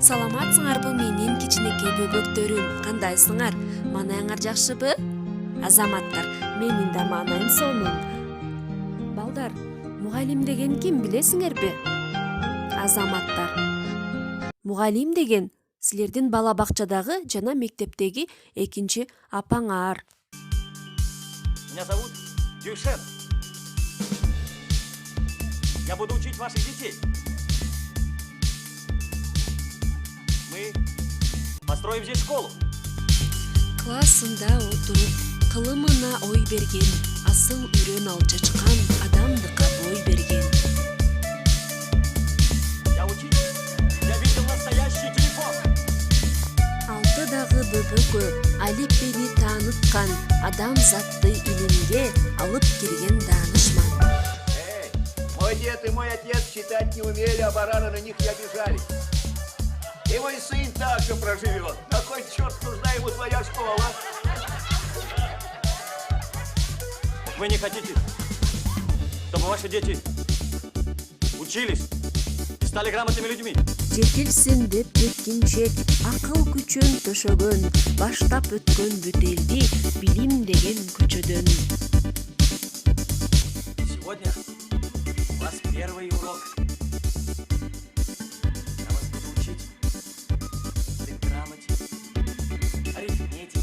Саламатсыңарбы менин кичинекей бөбөктөрүм, кандайсыңар? Маанайыңар жакшыбы? Азаматтар, менин да маанайым сонун. Балдар, мугалим деген ким билесиңерби? Азаматтар. Мугалим деген силердин бала бакчадагы жана мектептеги экинчи апаңар. Меня зовут Дюшен. Я буду учить ваших детей. Мы построим здесь школу. Классында отуруп, кылымына ой берген, асыл үрөн ал чачкан, адамдыкка бой берген. Я учитель. Я видел настоящий телефон. Алтыдагы бөбөгө алифбени тааныткан, адам затты илимге алып кирген даанышман. Эй, мой дед и мой отец читать не умели, а бараны на них не обижались. И мой сын так же проживет. На кой черт нужна ему твоя школа? Вы не хотите, чтобы ваши дети учились и стали грамотными людьми? Жетилсин деп жеткинчек, акыл күчөн төшөгөн, баштап өткөн бүт элди билим деген көчөдөн. Сегодня у вас первый урок. Я вас буду учить грамоте, арифметике.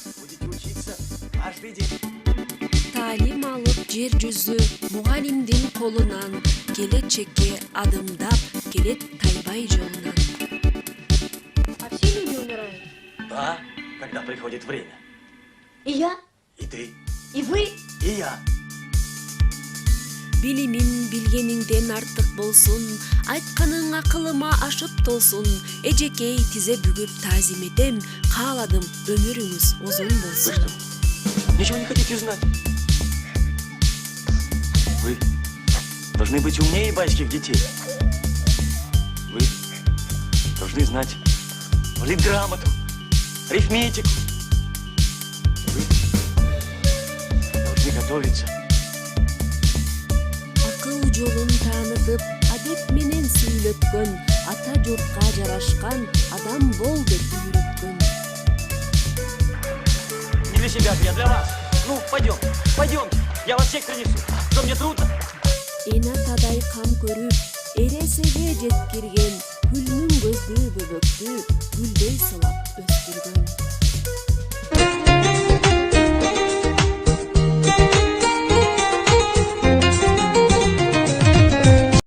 Вы будете учиться каждый день. Таалим алып жер жүзү мугалимдин колунан, келечекке адымдап келет тайбай жолунан. А все люди умирают? Да, когда приходит время. И я? И ты, И вы? и я. Билимин билгениңден артык болсун, айтканың акылыма ашып толсун. Эжекей тизе бүгүп таазим этем, кааладым өмүрүңүз узун Вы болсун. что, ничего не хотите знать? Вы должны быть умнее байских детей. Вы должны знать грамоту, арифметику. Вы должны готовиться. Акыл жолун таанытып, адеп менен сүйлөткөн, ата журтка жарашкан адам бол деп үйрөткөн. Не для себя же, я для вас. Ну, пойдем, пойдемте. Я вас всех принесу. Что, мне трудно? Энатадай кам көрүп, эресеге жеткирген, күлмүң көздүү бөбөктү гүлдөй сылап өстүргөн.